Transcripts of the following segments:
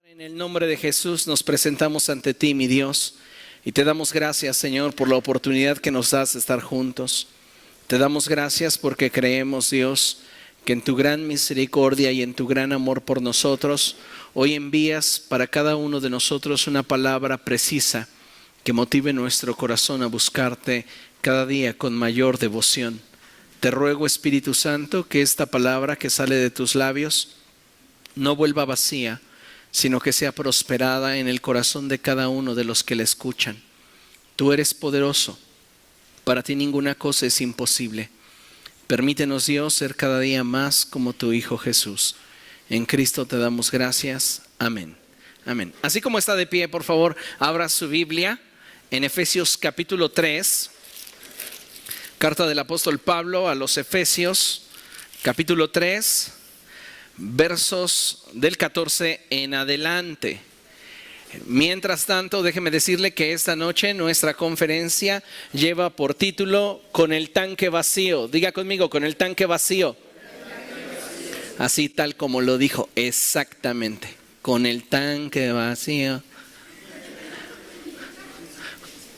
En el nombre de Jesús nos presentamos ante ti, mi Dios, y te damos gracias, Señor, por la oportunidad que nos das de estar juntos. Te damos gracias porque creemos, Dios, que en tu gran misericordia y en tu gran amor por nosotros, hoy envías para cada uno de nosotros una palabra precisa que motive nuestro corazón a buscarte cada día con mayor devoción. Te ruego, Espíritu Santo, que esta palabra que sale de tus labios no vuelva vacía, sino que sea prosperada en el corazón de cada uno de los que la escuchan. Tú eres poderoso, para ti ninguna cosa es imposible. Permítenos, Dios, ser cada día más como tu Hijo Jesús. En Cristo te damos gracias. Amén. Amén. Así como está de pie, por favor, abra su Biblia en Efesios capítulo 3, carta del apóstol Pablo a los Efesios, capítulo 3, versos del 14 en adelante. Mientras tanto, déjeme decirle que esta noche nuestra conferencia lleva por título Con el tanque vacío. Diga conmigo, con el tanque vacío. Así tal como lo dijo, exactamente. Con el tanque vacío.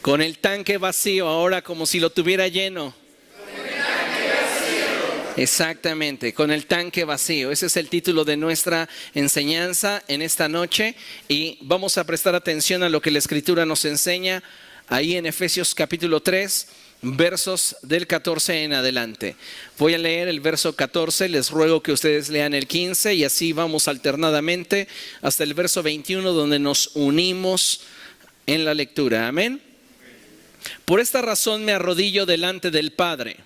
Con el tanque vacío, ahora como si lo tuviera lleno. Exactamente, con el tanque vacío. Ese es el título de nuestra enseñanza en esta noche y vamos a prestar atención a lo que la Escritura nos enseña ahí en Efesios capítulo 3, versos del 14 en adelante. Voy a leer el verso 14, les ruego que ustedes lean el 15 y así vamos alternadamente hasta el verso 21 donde nos unimos en la lectura. Amén. Por esta razón me arrodillo delante del Padre,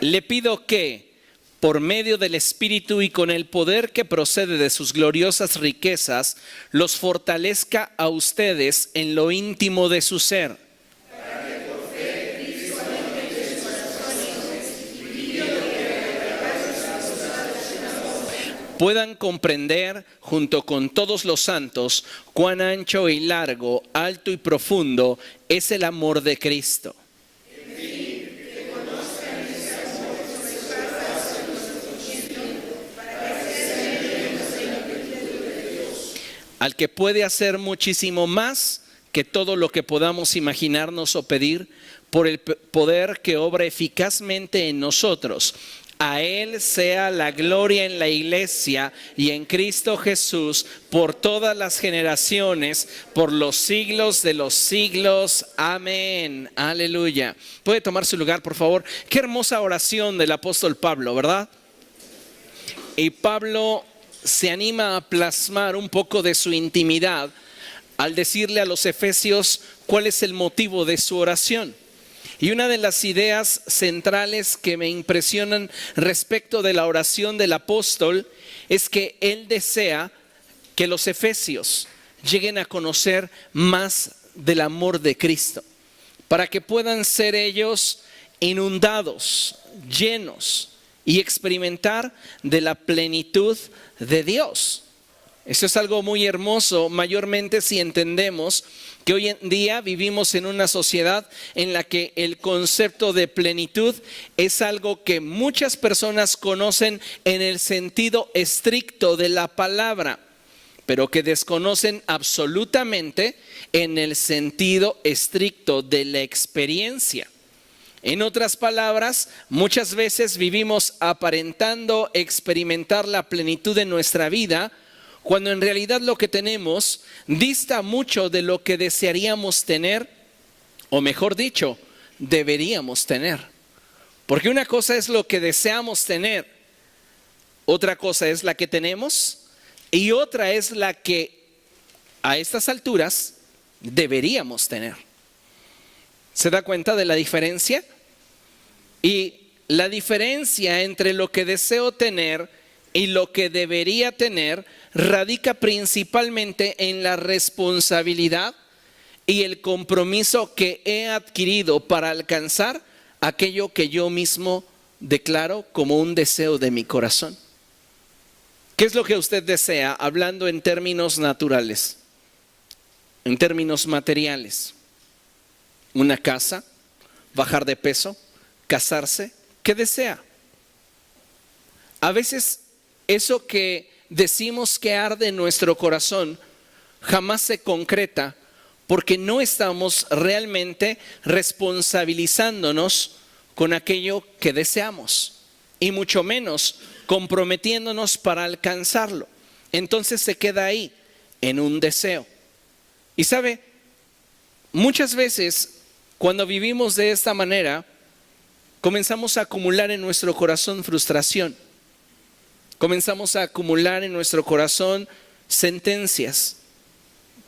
le pido que, por medio del Espíritu y con el poder que procede de sus gloriosas riquezas, los fortalezca a ustedes en lo íntimo de su ser. Para que por fe Cristo aumente sus corazones y viviendo puedan comprender, junto con todos los santos, cuán ancho y largo, alto y profundo es el amor de Cristo. Al que puede hacer muchísimo más que todo lo que podamos imaginarnos o pedir, por el poder que obra eficazmente en nosotros. A Él sea la gloria en la iglesia y en Cristo Jesús por todas las generaciones, por los siglos de los siglos. Amén. Aleluya. ¿Puede tomar su lugar, por favor? Qué hermosa oración del apóstol Pablo, ¿verdad? Y Pablo se anima a plasmar un poco de su intimidad al decirle a los efesios cuál es el motivo de su oración. Y una de las ideas centrales que me impresionan respecto de la oración del apóstol es que él desea que los efesios lleguen a conocer más del amor de Cristo, para que puedan ser ellos inundados, llenos y experimentar de la plenitud de Dios. Eso es algo muy hermoso, mayormente si entendemos que hoy en día vivimos en una sociedad en la que el concepto de plenitud es algo que muchas personas conocen en el sentido estricto de la palabra, pero que desconocen absolutamente en el sentido estricto de la experiencia. En otras palabras, muchas veces vivimos aparentando experimentar la plenitud de nuestra vida, cuando en realidad lo que tenemos dista mucho de lo que desearíamos tener, o mejor dicho, deberíamos tener. Porque una cosa es lo que deseamos tener, otra cosa es la que tenemos y otra es la que a estas alturas deberíamos tener. ¿Se da cuenta de la diferencia? Y la diferencia entre lo que deseo tener y lo que debería tener radica principalmente en la responsabilidad y el compromiso que he adquirido para alcanzar aquello que yo mismo declaro como un deseo de mi corazón. ¿Qué es lo que usted desea, hablando en términos naturales, en términos materiales? ¿Una casa? ¿Bajar de peso? ¿Casarse? ¿Qué desea? a veces eso que decimos que arde en nuestro corazón jamás se concreta porque no estamos realmente responsabilizándonos con aquello que deseamos y mucho menos comprometiéndonos para alcanzarlo. Entonces se queda ahí, en un deseo. Y sabe, muchas veces cuando vivimos de esta manera, comenzamos a acumular en nuestro corazón frustración. Comenzamos a acumular en nuestro corazón sentencias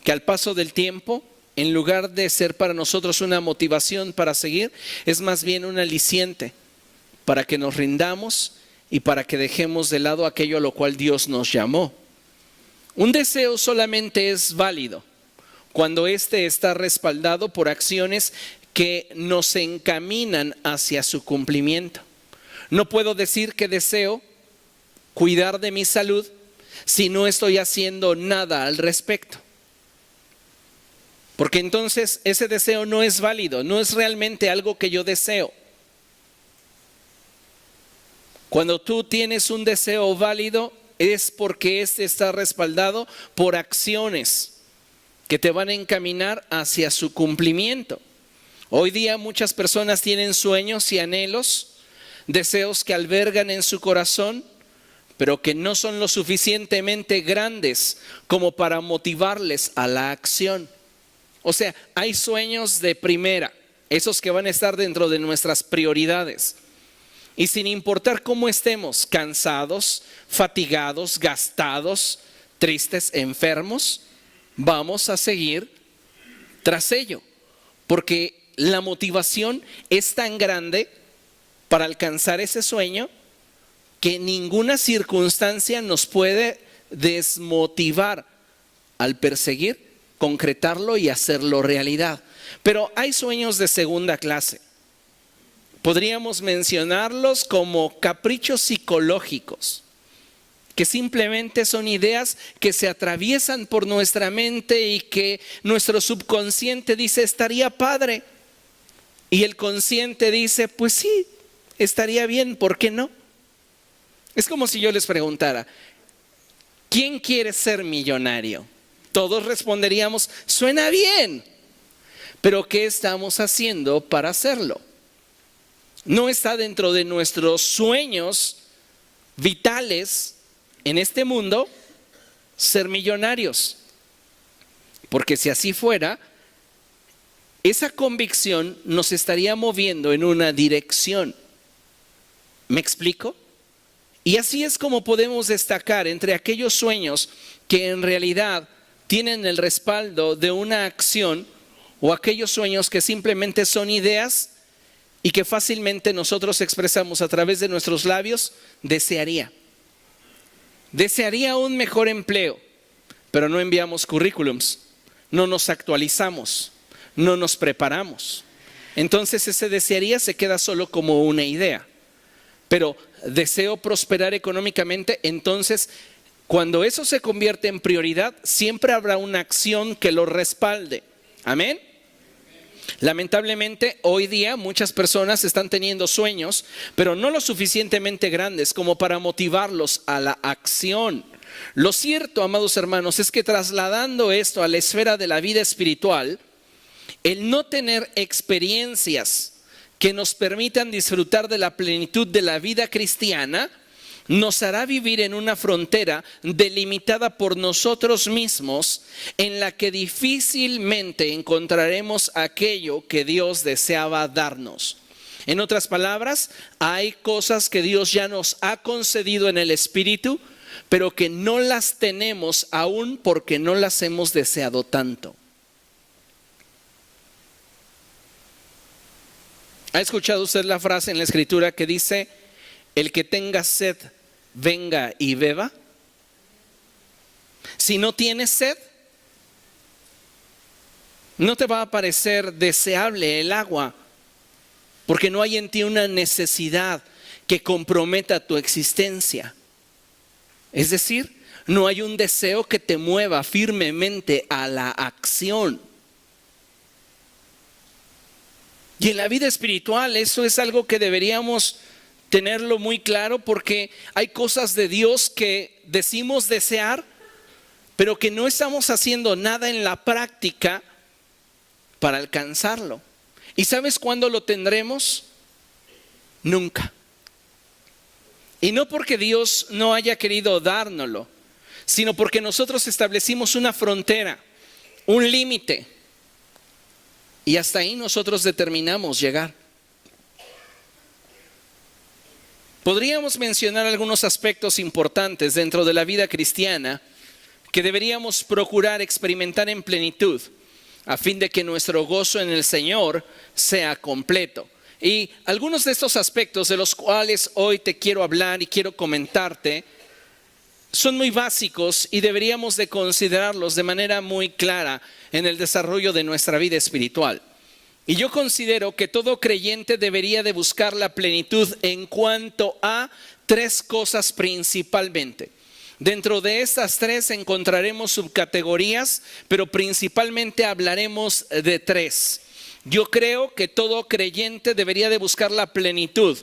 que al paso del tiempo, en lugar de ser para nosotros una motivación para seguir, es más bien un aliciente para que nos rindamos y para que dejemos de lado aquello a lo cual Dios nos llamó. Un deseo solamente es válido cuando éste está respaldado por acciones que nos encaminan hacia su cumplimiento. No puedo decir que deseo cuidar de mi salud si no estoy haciendo nada al respecto. Porque entonces ese deseo no es válido, no es realmente algo que yo deseo. Cuando tú tienes un deseo válido es porque este está respaldado por acciones que te van a encaminar hacia su cumplimiento. Hoy día muchas personas tienen sueños y anhelos, deseos que albergan en su corazón, pero que no son lo suficientemente grandes como para motivarles a la acción. O sea, hay sueños de primera, esos que van a estar dentro de nuestras prioridades. Y sin importar cómo estemos, cansados, fatigados, gastados, tristes, enfermos, vamos a seguir tras ello. Porque la motivación es tan grande para alcanzar ese sueño que ninguna circunstancia nos puede desmotivar al perseguir, concretarlo y hacerlo realidad. Pero hay sueños de segunda clase. Podríamos mencionarlos como caprichos psicológicos, que simplemente son ideas que se atraviesan por nuestra mente y que nuestro subconsciente dice estaría padre. Y el consciente dice, pues sí, estaría bien, ¿por qué no? Es como si yo les preguntara, ¿quién quiere ser millonario? Todos responderíamos, suena bien, pero ¿qué estamos haciendo para hacerlo? No está dentro de nuestros sueños vitales en este mundo ser millonarios. Porque si así fuera, esa convicción nos estaría moviendo en una dirección. ¿Me explico? Y así es como podemos destacar entre aquellos sueños que en realidad tienen el respaldo de una acción o aquellos sueños que simplemente son ideas y que fácilmente nosotros expresamos a través de nuestros labios, desearía un mejor empleo, pero no enviamos currículums, no nos actualizamos, no nos preparamos. Entonces ese desearía se queda solo como una idea. Pero deseo prosperar económicamente, entonces cuando eso se convierte en prioridad, siempre habrá una acción que lo respalde. Amén. Lamentablemente, hoy día muchas personas están teniendo sueños, pero no lo suficientemente grandes como para motivarlos a la acción. Lo cierto, amados hermanos, es que trasladando esto a la esfera de la vida espiritual, el no tener experiencias que nos permitan disfrutar de la plenitud de la vida cristiana, nos hará vivir en una frontera delimitada por nosotros mismos en la que difícilmente encontraremos aquello que Dios deseaba darnos. En otras palabras, hay cosas que Dios ya nos ha concedido en el Espíritu, pero que no las tenemos aún porque no las hemos deseado tanto. ¿Ha escuchado usted la frase en la Escritura que dice, el que tenga sed, venga y beba? Si no tienes sed, no te va a parecer deseable el agua, porque no hay en ti una necesidad que comprometa tu existencia. Es decir, no hay un deseo que te mueva firmemente a la acción. Y en la vida espiritual eso es algo que deberíamos tenerlo muy claro, porque hay cosas de Dios que decimos desear, pero que no estamos haciendo nada en la práctica para alcanzarlo. ¿Y sabes cuándo lo tendremos? Nunca. Y no porque Dios no haya querido dárnoslo, sino porque nosotros establecimos una frontera, un límite, y hasta ahí nosotros determinamos llegar. Podríamos mencionar algunos aspectos importantes dentro de la vida cristiana que deberíamos procurar experimentar en plenitud, a fin de que nuestro gozo en el Señor sea completo. Y algunos de estos aspectos de los cuales hoy te quiero hablar y quiero comentarte son muy básicos y deberíamos de considerarlos de manera muy clara en el desarrollo de nuestra vida espiritual. Y yo considero que todo creyente debería de buscar la plenitud en cuanto a tres cosas principalmente. Dentro de estas tres encontraremos subcategorías, pero principalmente hablaremos de tres. Yo creo que todo creyente debería de buscar la plenitud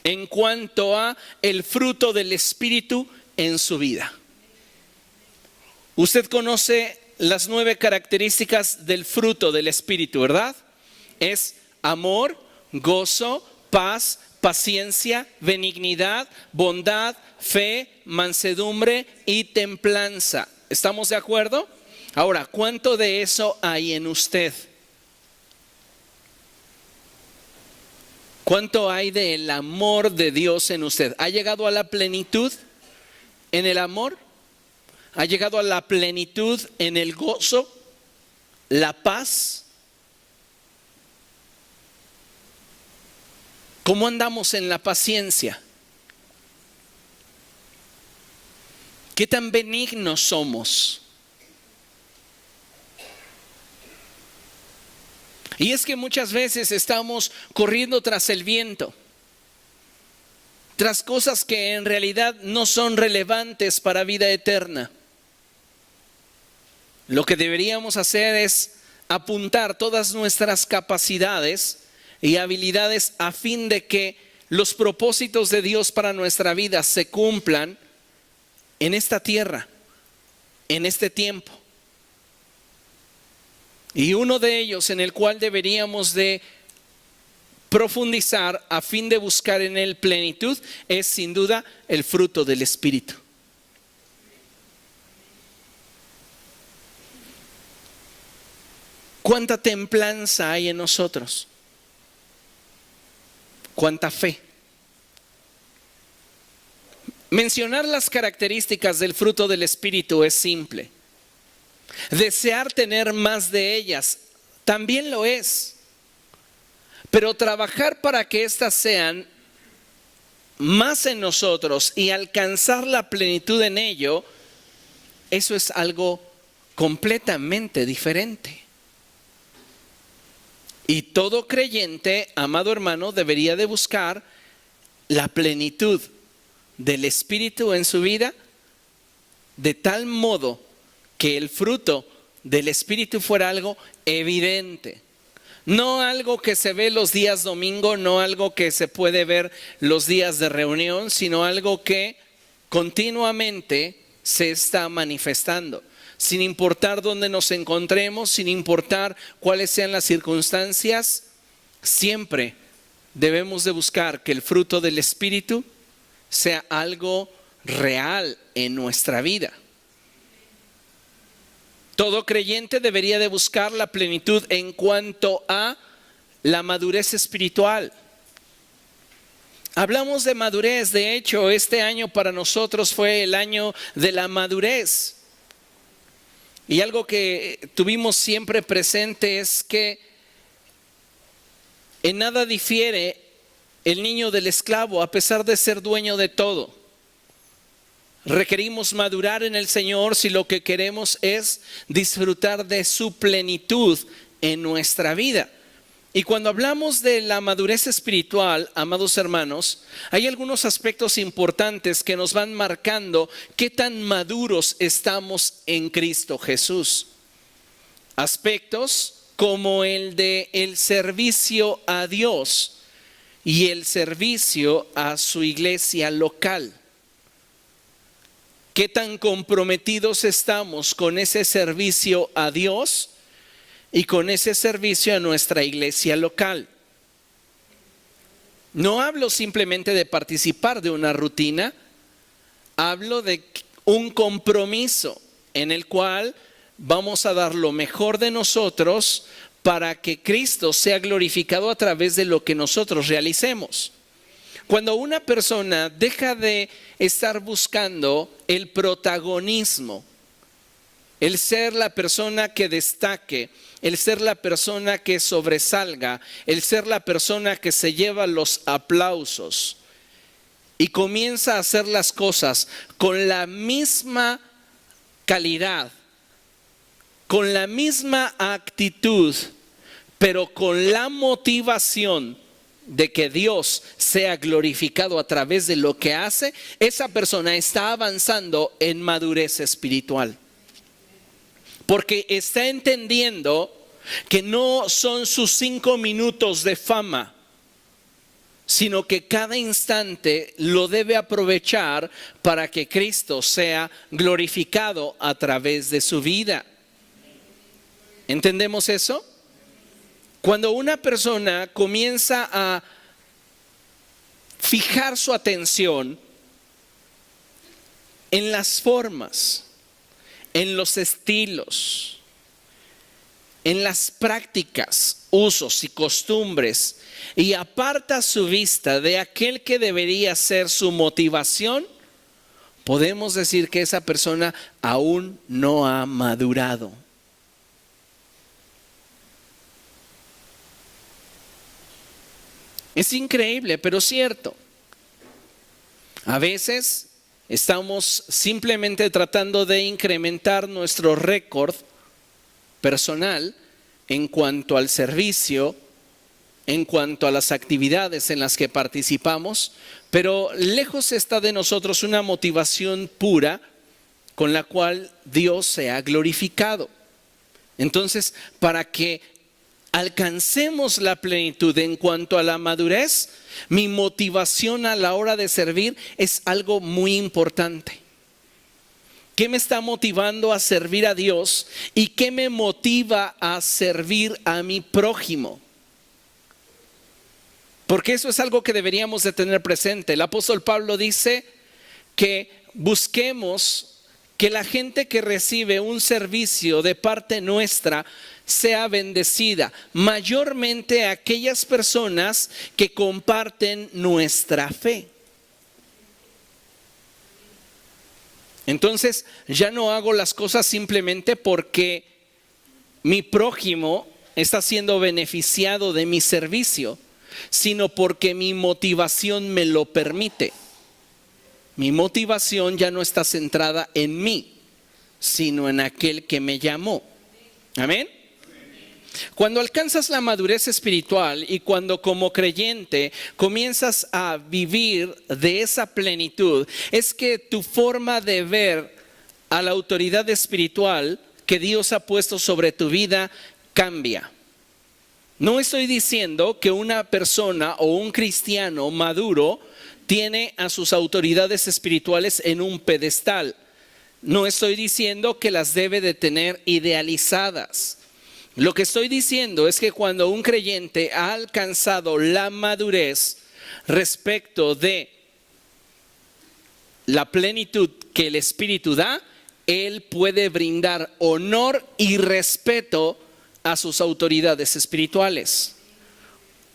en cuanto a el fruto del Espíritu en su vida. Usted conoce las 9 características del fruto del Espíritu, ¿verdad? Es amor, gozo, paz, paciencia, benignidad, bondad, fe, mansedumbre y templanza. ¿Estamos de acuerdo? Ahora, ¿cuánto de eso hay en usted? ¿Cuánto hay del amor de Dios en usted? ¿Ha llegado a la plenitud en el amor? ¿Ha llegado a la plenitud en el gozo, la paz? ¿Cómo andamos en la paciencia? ¿Qué tan benignos somos? Y es que muchas veces estamos corriendo tras el viento, tras cosas que en realidad no son relevantes para vida eterna. Lo que deberíamos hacer es apuntar todas nuestras capacidades y habilidades a fin de que los propósitos de Dios para nuestra vida se cumplan en esta tierra, en este tiempo. Y uno de ellos en el cual deberíamos de profundizar a fin de buscar en él plenitud es sin duda el fruto del Espíritu. ¿Cuánta templanza hay en nosotros? ¿Cuánta fe? Mencionar las características del fruto del Espíritu es simple. Desear tener más de ellas también lo es. Pero trabajar para que éstas sean más en nosotros y alcanzar la plenitud en ello, eso es algo completamente diferente. Y todo creyente, amado hermano, debería de buscar la plenitud del Espíritu en su vida, de tal modo que el fruto del Espíritu fuera algo evidente. No algo que se ve los días domingo, no algo que se puede ver los días de reunión, sino algo que continuamente se está manifestando. Sin importar dónde nos encontremos, sin importar cuáles sean las circunstancias, siempre debemos de buscar que el fruto del Espíritu sea algo real en nuestra vida. Todo creyente debería de buscar la plenitud en cuanto a la madurez espiritual. Hablamos de madurez, de hecho, este año para nosotros fue el año de la madurez. Y algo que tuvimos siempre presente es que en nada difiere el niño del esclavo, a pesar de ser dueño de todo. Requerimos madurar en el Señor si lo que queremos es disfrutar de su plenitud en nuestra vida. Y cuando hablamos de la madurez espiritual, amados hermanos, hay algunos aspectos importantes que nos van marcando qué tan maduros estamos en Cristo Jesús. Aspectos como el de el servicio a Dios. y el servicio a su iglesia local. ¿Qué tan comprometidos estamos con ese servicio a Dios y con ese servicio a nuestra iglesia local? No hablo simplemente de participar de una rutina, hablo de un compromiso en el cual vamos a dar lo mejor de nosotros para que Cristo sea glorificado a través de lo que nosotros realicemos. Cuando una persona deja de estar buscando el protagonismo, el ser la persona que destaque, el ser la persona que sobresalga, el ser la persona que se lleva los aplausos y comienza a hacer las cosas con la misma calidad, con la misma actitud, pero con la motivación de que Dios sea glorificado a través de lo que hace, esa persona está avanzando en madurez espiritual. Porque está entendiendo que no son sus 5 minutos de fama, sino que cada instante lo debe aprovechar para que Cristo sea glorificado a través de su vida. ¿Entendemos eso? Cuando una persona comienza a fijar su atención en las formas, en los estilos, en las prácticas, usos y costumbres, y aparta su vista de aquel que debería ser su motivación, podemos decir que esa persona aún no ha madurado. Es increíble, pero cierto. A veces estamos simplemente tratando de incrementar nuestro récord personal en cuanto al servicio, en cuanto a las actividades en las que participamos, pero lejos está de nosotros una motivación pura con la cual Dios sea glorificado. Entonces, para que alcancemos la plenitud en cuanto a la madurez, mi motivación a la hora de servir es algo muy importante. ¿Qué me está motivando a servir a Dios y qué me motiva a servir a mi prójimo? Porque eso es algo que deberíamos de tener presente. El apóstol Pablo dice que busquemos que la gente que recibe un servicio de parte nuestra sea bendecida, mayormente aquellas personas que comparten nuestra fe. Entonces, ya no hago las cosas simplemente porque mi prójimo está siendo beneficiado de mi servicio, sino porque mi motivación me lo permite. Mi motivación ya no está centrada en mí, sino en aquel que me llamó. Amén. Cuando alcanzas la madurez espiritual y cuando como creyente comienzas a vivir de esa plenitud, es que tu forma de ver a la autoridad espiritual que Dios ha puesto sobre tu vida cambia. No estoy diciendo que una persona o un cristiano maduro tiene a sus autoridades espirituales en un pedestal. No estoy diciendo que las debe de tener idealizadas. Lo que estoy diciendo es que cuando un creyente ha alcanzado la madurez respecto de la plenitud que el Espíritu da, él puede brindar honor y respeto a sus autoridades espirituales,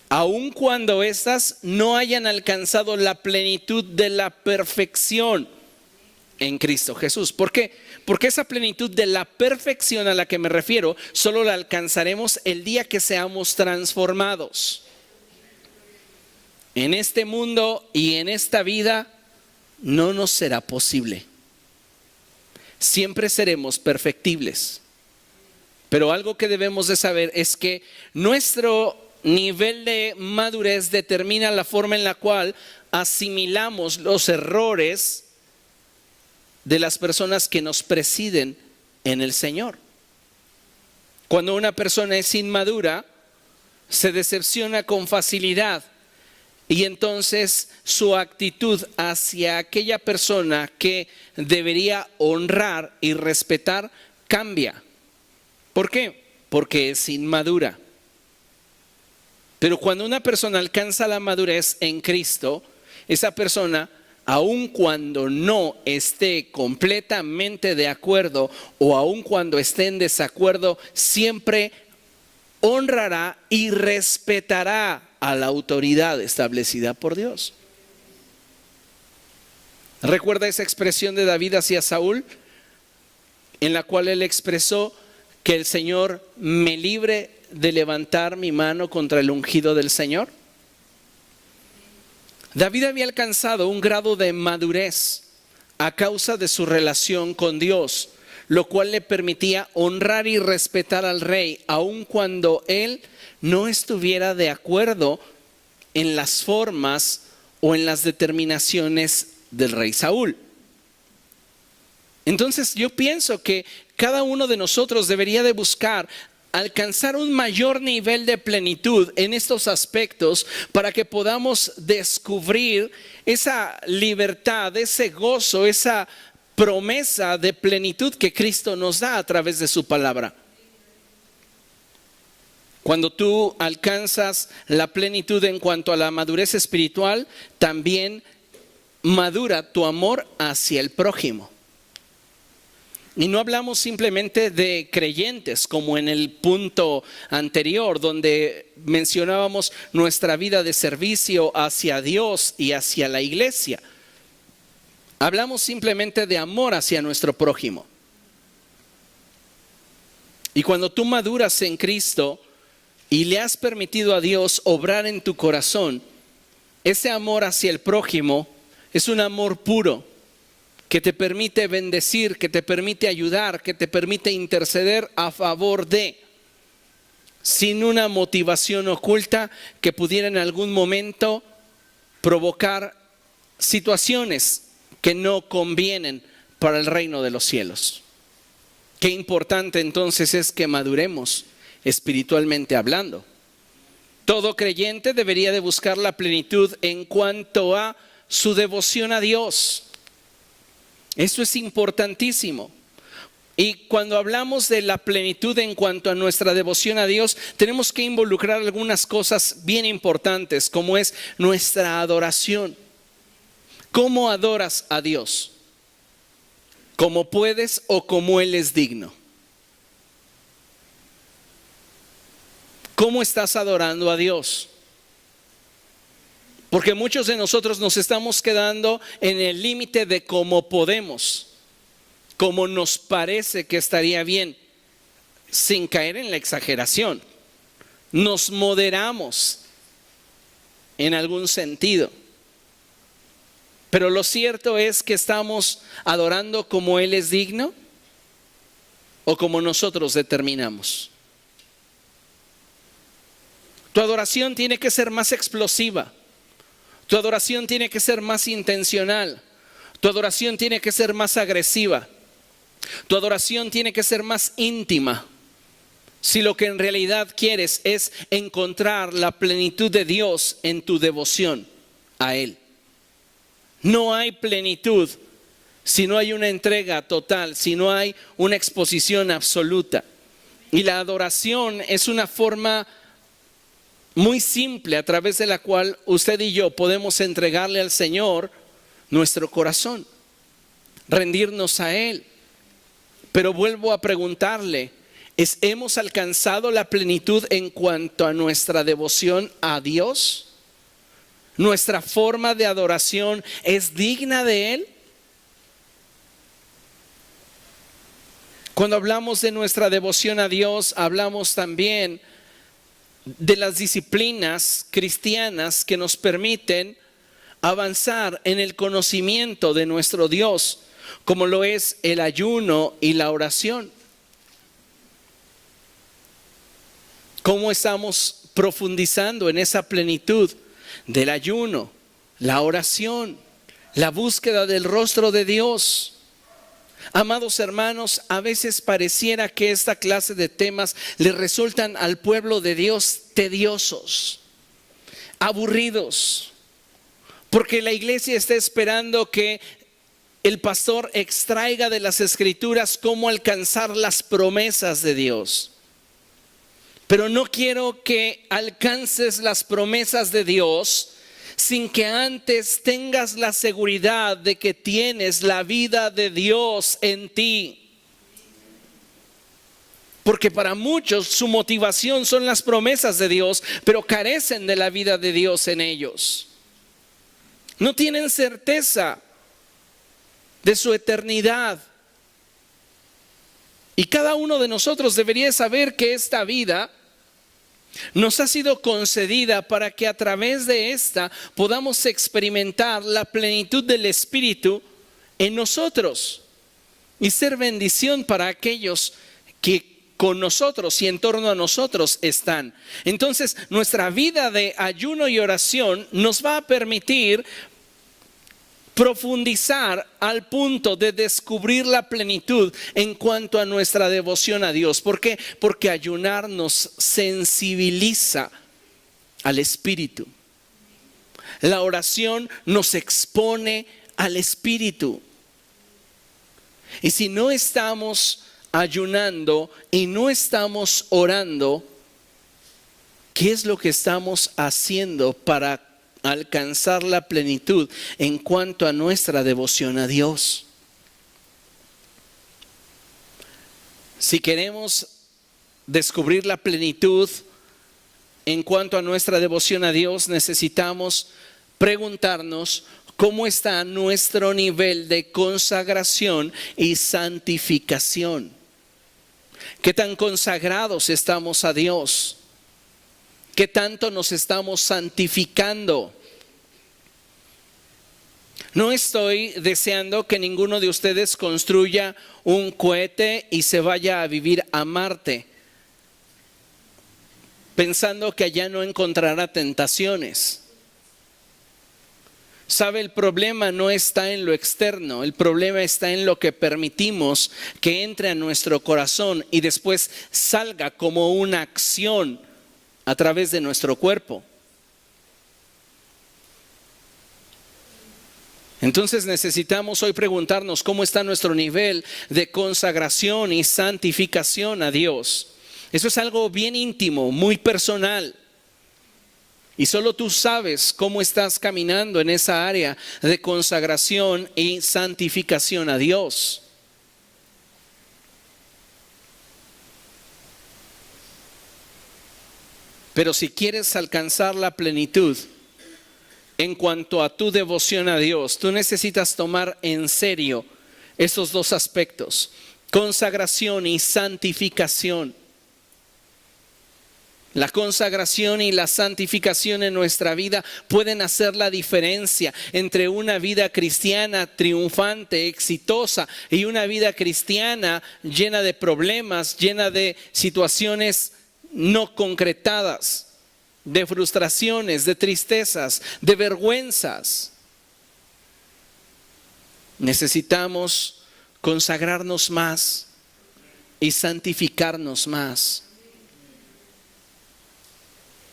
aun cuando éstas no hayan alcanzado la plenitud de la perfección en Cristo Jesús. ¿Por qué? Porque esa plenitud de la perfección a la que me refiero solo la alcanzaremos el día que seamos transformados. En este mundo y en esta vida no nos será posible. Siempre seremos perfectibles. Pero algo que debemos de saber es que nuestro nivel de madurez determina la forma en la cual asimilamos los errores de las personas que nos presiden en el Señor. Cuando una persona es inmadura, se decepciona con facilidad y entonces su actitud hacia aquella persona que debería honrar y respetar cambia. ¿Por qué? Porque es inmadura. Pero cuando una persona alcanza la madurez en Cristo, esa persona, aun cuando no esté completamente de acuerdo o aun cuando esté en desacuerdo, siempre honrará y respetará a la autoridad establecida por Dios. ¿Recuerda esa expresión de David hacia Saúl? En la cual él expresó que el Señor me libre de levantar mi mano contra el ungido del Señor. David había alcanzado un grado de madurez a causa de su relación con Dios, lo cual le permitía honrar y respetar al rey, aun cuando él no estuviera de acuerdo en las formas o en las determinaciones del rey Saúl. Entonces yo pienso que cada uno de nosotros debería de buscar alcanzar un mayor nivel de plenitud en estos aspectos para que podamos descubrir esa libertad, ese gozo, esa promesa de plenitud que Cristo nos da a través de su palabra. Cuando tú alcanzas la plenitud en cuanto a la madurez espiritual, también madura tu amor hacia el prójimo. Y no hablamos simplemente de creyentes, como en el punto anterior, donde mencionábamos nuestra vida de servicio hacia Dios y hacia la iglesia. Hablamos simplemente de amor hacia nuestro prójimo. Y cuando tú maduras en Cristo y le has permitido a Dios obrar en tu corazón, ese amor hacia el prójimo es un amor puro, que te permite bendecir, que te permite ayudar, que te permite interceder a favor de, sin una motivación oculta que pudiera en algún momento provocar situaciones que no convienen para el reino de los cielos. Qué importante entonces es que maduremos espiritualmente hablando. Todo creyente debería de buscar la plenitud en cuanto a su devoción a Dios. Eso es importantísimo. Y cuando hablamos de la plenitud en cuanto a nuestra devoción a Dios, tenemos que involucrar algunas cosas bien importantes, como es nuestra adoración. ¿Cómo adoras a Dios? ¿Cómo puedes o como Él es digno? ¿Cómo estás adorando a Dios? Porque muchos de nosotros nos estamos quedando en el límite de cómo podemos, como nos parece que estaría bien, sin caer en la exageración. Nos moderamos en algún sentido. Pero lo cierto es que estamos adorando como Él es digno o como nosotros determinamos. Tu adoración tiene que ser más explosiva. Tu adoración tiene que ser más intencional. Tu adoración tiene que ser más agresiva. Tu adoración tiene que ser más íntima. Si lo que en realidad quieres es encontrar la plenitud de Dios en tu devoción a Él. No hay plenitud si no hay una entrega total, si no hay una exposición absoluta. Y la adoración es una forma muy simple a través de la cual usted y yo podemos entregarle al Señor nuestro corazón, rendirnos a Él. Pero vuelvo a preguntarle, ¿hemos alcanzado la plenitud en cuanto a nuestra devoción a Dios? ¿Nuestra forma de adoración es digna de Él? Cuando hablamos de nuestra devoción a Dios, hablamos también de las disciplinas cristianas que nos permiten avanzar en el conocimiento de nuestro Dios, como lo es el ayuno y la oración. ¿Cómo estamos profundizando en esa plenitud del ayuno, la oración, la búsqueda del rostro de Dios? Amados hermanos, a veces pareciera que esta clase de temas le resultan al pueblo de Dios tediosos, aburridos, Porque la iglesia está esperando que el pastor extraiga de las Escrituras cómo alcanzar las promesas de Dios. Pero no quiero que alcances las promesas de Dios sin que antes tengas la seguridad de que tienes la vida de Dios en ti. Porque para muchos su motivación son las promesas de Dios, pero carecen de la vida de Dios en ellos. No tienen certeza de su eternidad. Y cada uno de nosotros debería saber que esta vida nos ha sido concedida para que a través de esta podamos experimentar la plenitud del Espíritu en nosotros y ser bendición para aquellos que con nosotros y en torno a nosotros están. Entonces, nuestra vida de ayuno y oración nos va a permitir profundizar al punto de descubrir la plenitud en cuanto a nuestra devoción a Dios. ¿Por qué? Porque ayunar nos sensibiliza al Espíritu. La oración nos expone al Espíritu. Y si no estamos ayunando y no estamos orando, ¿qué es lo que estamos haciendo para alcanzar la plenitud en cuanto a nuestra devoción a Dios? Si queremos descubrir la plenitud en cuanto a nuestra devoción a Dios, necesitamos preguntarnos cómo está nuestro nivel de consagración y santificación. ¿Qué tan consagrados estamos a Dios? ¿Qué tanto nos estamos santificando? No estoy deseando que ninguno de ustedes construya un cohete y se vaya a vivir a Marte, pensando que allá no encontrará tentaciones. ¿Sabe? El problema no está en lo externo, el problema está en lo que permitimos que entre a nuestro corazón y después salga como una acción a través de nuestro cuerpo. Entonces necesitamos hoy preguntarnos cómo está nuestro nivel de consagración y santificación a Dios. Eso es algo bien íntimo, muy personal. Y solo tú sabes cómo estás caminando en esa área de consagración y santificación a Dios. Pero si quieres alcanzar la plenitud en cuanto a tu devoción a Dios, tú necesitas tomar en serio esos dos aspectos, consagración y santificación. La consagración y la santificación en nuestra vida pueden hacer la diferencia entre una vida cristiana triunfante, exitosa, y una vida cristiana llena de problemas, llena de situaciones no concretadas, de frustraciones, de tristezas, de vergüenzas. Necesitamos consagrarnos más y santificarnos más.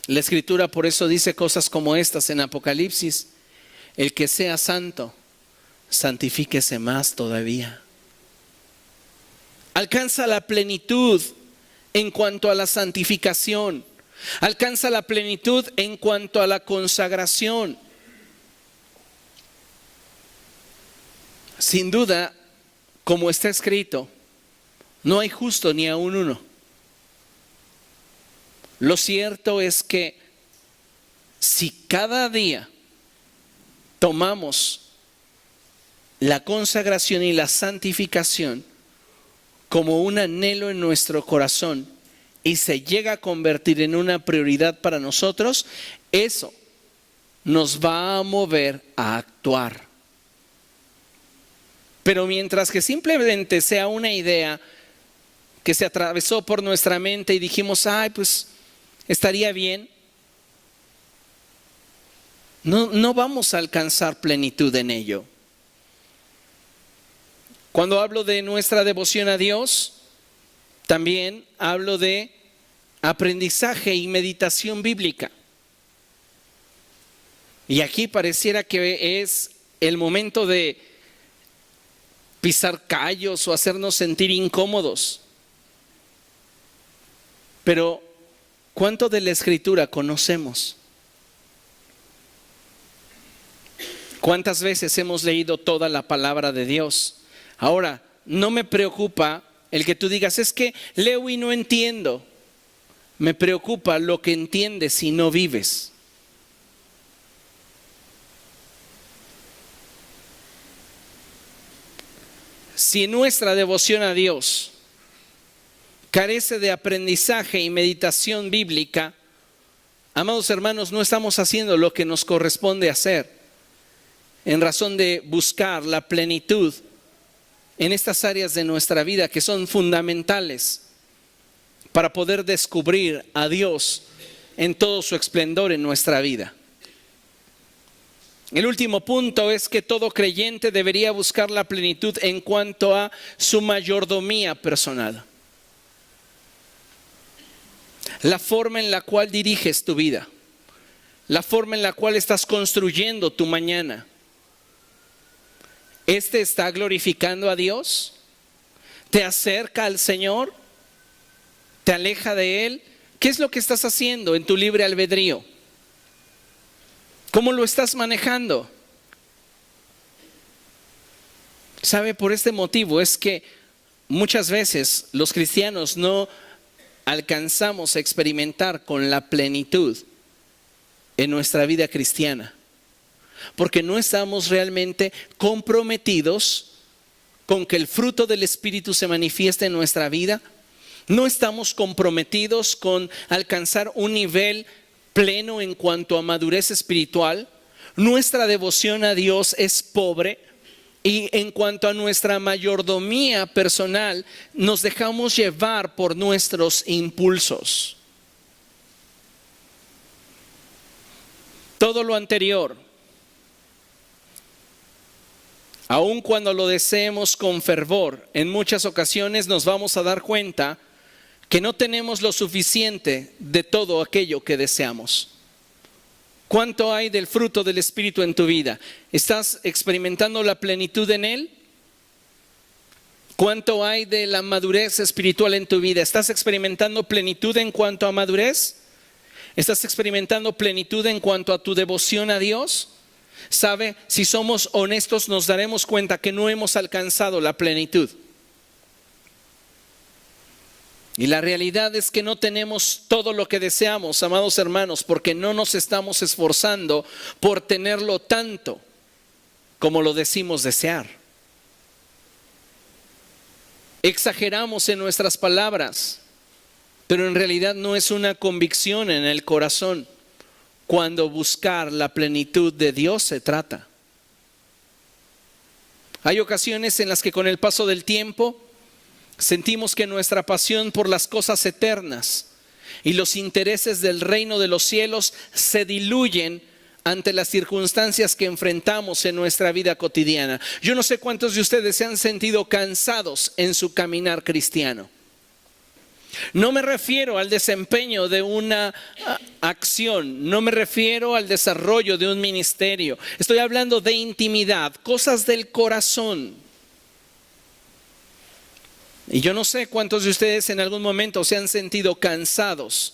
La Escritura por eso dice cosas como estas en Apocalipsis: el que sea santo, santifíquese más todavía. Alcanza la plenitud en cuanto a la santificación. Alcanza la plenitud en cuanto a la consagración. Sin duda, como está escrito, no hay justo ni aun uno. Lo cierto es que si cada día tomamos la consagración y la santificación como un anhelo en nuestro corazón y se llega a convertir en una prioridad para nosotros, eso nos va a mover a actuar. Pero mientras que simplemente sea una idea que se atravesó por nuestra mente y dijimos, ay, pues estaría bien, no vamos a alcanzar plenitud en ello. Cuando hablo de nuestra devoción a Dios, también hablo de aprendizaje y meditación bíblica. Y aquí pareciera que es el momento de pisar callos o hacernos sentir incómodos. Pero, ¿cuánto de la Escritura conocemos? ¿Cuántas veces hemos leído toda la palabra de Dios? Ahora, no me preocupa el que tú digas, es que leo y no entiendo. Me preocupa lo que entiendes y no vives. Si nuestra devoción a Dios carece de aprendizaje y meditación bíblica, amados hermanos, no estamos haciendo lo que nos corresponde hacer en razón de buscar la plenitud en estas áreas de nuestra vida que son fundamentales para poder descubrir a Dios en todo su esplendor en nuestra vida. El último punto es que todo creyente debería buscar la plenitud en cuanto a su mayordomía personal. La forma en la cual diriges tu vida, la forma en la cual estás construyendo tu mañana. ¿Este está glorificando a Dios? ¿Te acerca al Señor? ¿Te aleja de Él? ¿Qué es lo que estás haciendo en tu libre albedrío? ¿Cómo lo estás manejando? ¿Sabe? Por este motivo es que muchas veces los cristianos no alcanzamos a experimentar con la plenitud en nuestra vida cristiana, porque no estamos realmente comprometidos con que el fruto del Espíritu se manifieste en nuestra vida. No estamos comprometidos con alcanzar un nivel pleno en cuanto a madurez espiritual. Nuestra devoción a Dios es pobre y en cuanto a nuestra mayordomía personal nos dejamos llevar por nuestros impulsos. Todo lo anterior, aun cuando lo deseemos con fervor, en muchas ocasiones nos vamos a dar cuenta que no tenemos lo suficiente de todo aquello que deseamos. ¿Cuánto hay del fruto del Espíritu en tu vida? ¿Estás experimentando la plenitud en Él? ¿Cuánto hay de la madurez espiritual en tu vida? ¿Estás experimentando plenitud en cuanto a madurez? ¿Estás experimentando plenitud en cuanto a tu devoción a Dios? ¿Sabe? Si somos honestos nos daremos cuenta que no hemos alcanzado la plenitud. Y la realidad es que no tenemos todo lo que deseamos, amados hermanos, porque no nos estamos esforzando por tenerlo tanto como lo decimos desear. Exageramos en nuestras palabras, pero en realidad no es una convicción en el corazón cuando buscar la plenitud de Dios se trata. Hay ocasiones en las que con el paso del tiempo sentimos que nuestra pasión por las cosas eternas y los intereses del reino de los cielos se diluyen ante las circunstancias que enfrentamos en nuestra vida cotidiana. Yo no sé cuántos de ustedes se han sentido cansados en su caminar cristiano. No me refiero al desempeño de una acción, no me refiero al desarrollo de un ministerio. Estoy hablando de intimidad, cosas del corazón. Y yo no sé cuántos de ustedes en algún momento se han sentido cansados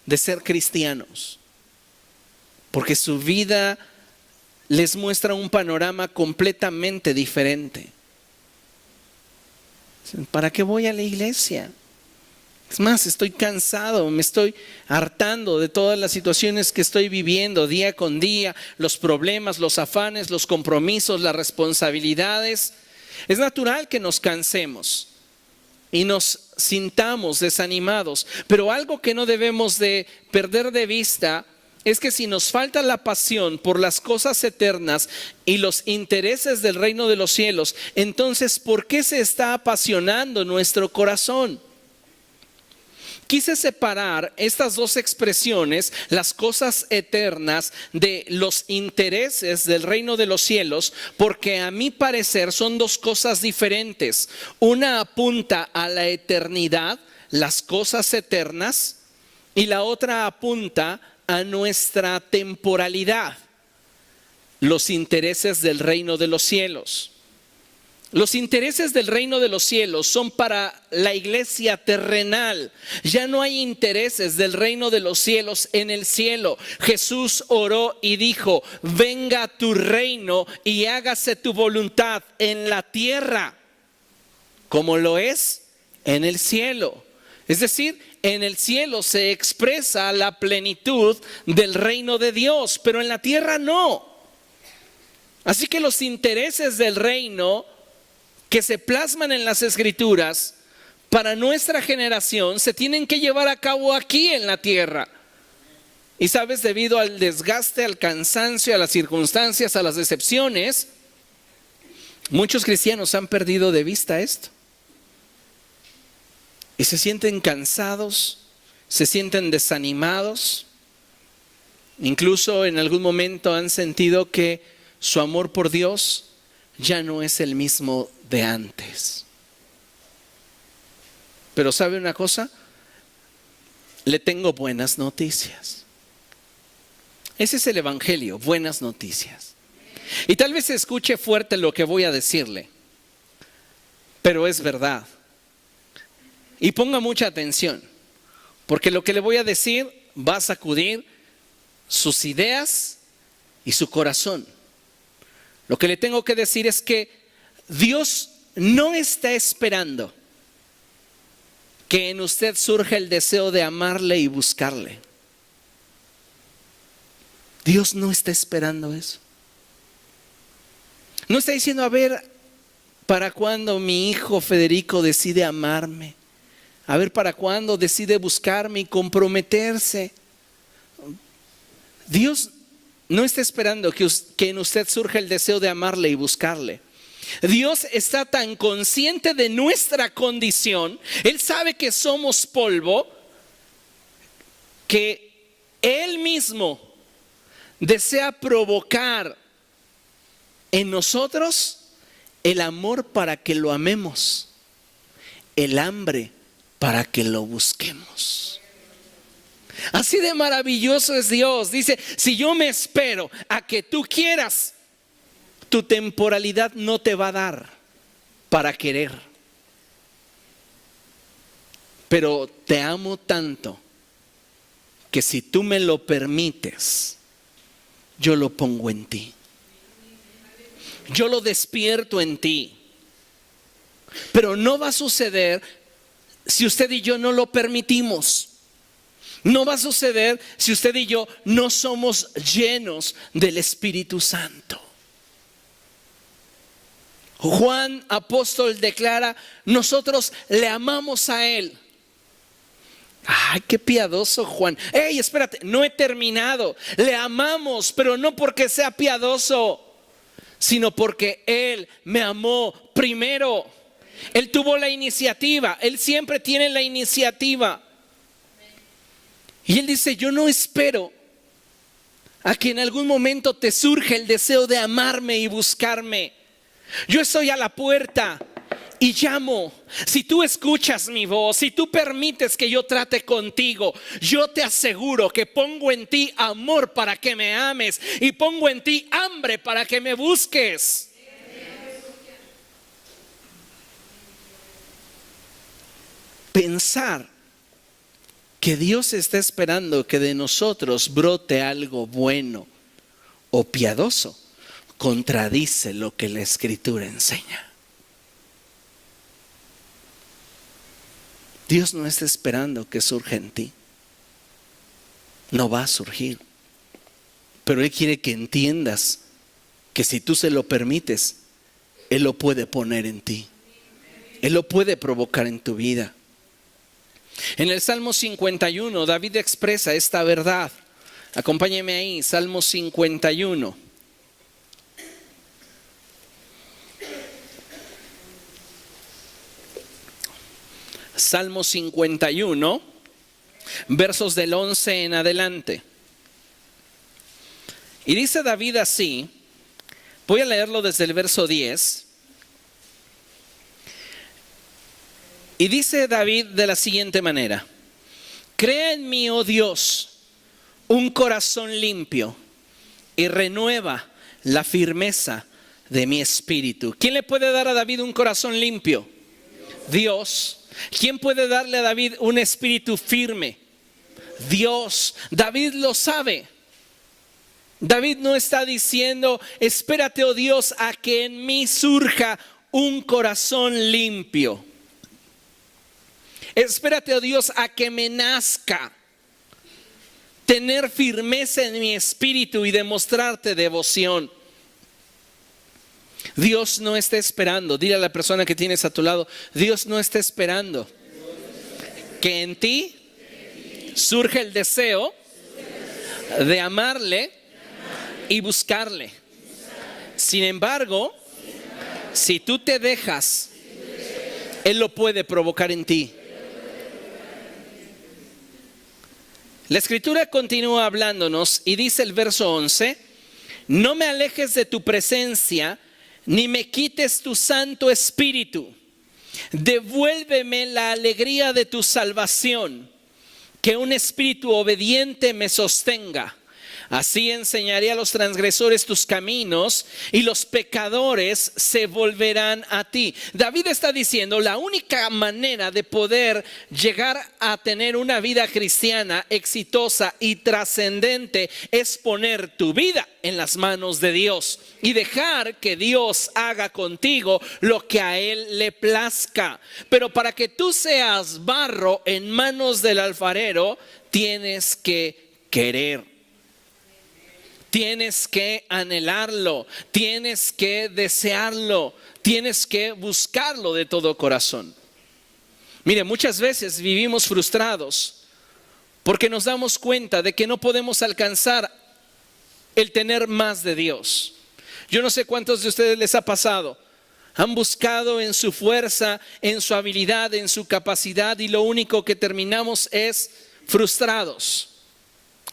de ser cristianos, porque su vida les muestra un panorama completamente diferente. ¿Para qué voy a la iglesia? Es más, estoy cansado, me estoy hartando de todas las situaciones que estoy viviendo día con día, los problemas, los afanes, los compromisos, las responsabilidades. Es natural que nos cansemos y nos sintamos desanimados, pero algo que no debemos de perder de vista es que si nos falta la pasión por las cosas eternas y los intereses del reino de los cielos, entonces ¿por qué se está apasionando nuestro corazón? Quise separar estas dos expresiones, las cosas eternas de los intereses del reino de los cielos, porque a mi parecer son dos cosas diferentes. Una apunta a la eternidad, las cosas eternas, y la otra apunta a nuestra temporalidad, los intereses del reino de los cielos. Los intereses del reino de los cielos son para la iglesia terrenal. Ya no hay intereses del reino de los cielos en el cielo. Jesús oró y dijo: venga tu reino y hágase tu voluntad en la tierra, como lo es en el cielo. Es decir, en el cielo se expresa la plenitud del reino de Dios, pero en la tierra no. Así que los intereses del reino que se plasman en las Escrituras para nuestra generación se tienen que llevar a cabo aquí en la tierra. Y sabes, debido al desgaste, al cansancio, a las circunstancias, a las decepciones, muchos cristianos han perdido de vista esto. Y se sienten cansados, se sienten desanimados. Incluso en algún momento han sentido que su amor por Dios ya no es el mismo de antes. Pero ¿sabe una cosa? Le tengo buenas noticias. Ese es el evangelio, buenas noticias. Y tal vez se escuche fuerte lo que voy a decirle, pero es verdad. Y ponga mucha atención, porque lo que le voy a decir va a sacudir sus ideas y su corazón. Lo que le tengo que decir es que Dios no está esperando que en usted surja el deseo de amarle y buscarle. Dios no está esperando eso. No está diciendo: a ver, ¿para cuándo mi hijo Federico decide amarme? A ver, ¿para cuándo decide buscarme y comprometerse? Dios no está esperando que en usted surja el deseo de amarle y buscarle. Dios está tan consciente de nuestra condición, Él sabe que somos polvo, que Él mismo desea provocar en nosotros el amor para que lo amemos, el hambre para que lo busquemos. Así de maravilloso es Dios. Dice: si yo me espero a que tú quieras, tu temporalidad no te va a dar para querer. Pero te amo tanto que si tú me lo permites, yo lo pongo en ti. Yo lo despierto en ti. Pero no va a suceder si usted y yo no lo permitimos. No va a suceder si usted y yo no somos llenos del Espíritu Santo. Juan apóstol declara: nosotros le amamos a Él. Ay, qué piadoso Juan. Ey, espérate, no he terminado. Le amamos, pero no porque sea piadoso, sino porque Él me amó primero. Él tuvo la iniciativa. Él siempre tiene la iniciativa. Y Él dice: yo no espero a que en algún momento te surja el deseo de amarme y buscarme. Yo estoy a la puerta y llamo. Si tú escuchas mi voz, si tú permites que yo trate contigo, yo te aseguro que pongo en ti amor para que me ames y pongo en ti hambre para que me busques. Pensar que Dios está esperando que de nosotros brote algo bueno o piadoso contradice lo que la Escritura enseña. Dios no está esperando que surja en ti. No va a surgir. Pero Él quiere que entiendas que si tú se lo permites, Él lo puede poner en ti. Él lo puede provocar en tu vida. En el Salmo 51, David expresa esta verdad. Acompáñeme ahí, Salmo 51. Salmo 51, versos del 11 en adelante. Y dice David así, voy a leerlo desde el verso 10. Y dice David de la siguiente manera: crea en mí, oh Dios, un corazón limpio y renueva la firmeza de mi espíritu. ¿Quién le puede dar a David un corazón limpio? Dios. ¿Quién puede darle a David un espíritu firme? Dios. David lo sabe. David no está diciendo, espérate, oh Dios, a que en mí surja un corazón limpio. Espérate, oh Dios, a que me nazca tener firmeza en mi espíritu y demostrarte devoción. Dios no está esperando. Dile a la persona que tienes a tu lado, Dios no está esperando que en ti surja el deseo de amarle y buscarle. Sin embargo, si tú te dejas, Él lo puede provocar en ti. La escritura continúa hablándonos y dice el verso 11, no me alejes de tu presencia, ni me quites tu Santo Espíritu. Devuélveme la alegría de tu salvación, que un espíritu obediente me sostenga. Así enseñaré a los transgresores tus caminos y los pecadores se volverán a ti. David está diciendo, la única manera de poder llegar a tener una vida cristiana exitosa y trascendente es poner tu vida en las manos de Dios y dejar que Dios haga contigo lo que a Él le plazca. Pero para que tú seas barro en manos del alfarero, tienes que querer. Tienes que anhelarlo, tienes que desearlo, tienes que buscarlo de todo corazón. Mire, muchas veces vivimos frustrados porque nos damos cuenta de que no podemos alcanzar el tener más de Dios. Yo no sé cuántos de ustedes les ha pasado. Han buscado en su fuerza, en su habilidad, en su capacidad y lo único que terminamos es frustrados.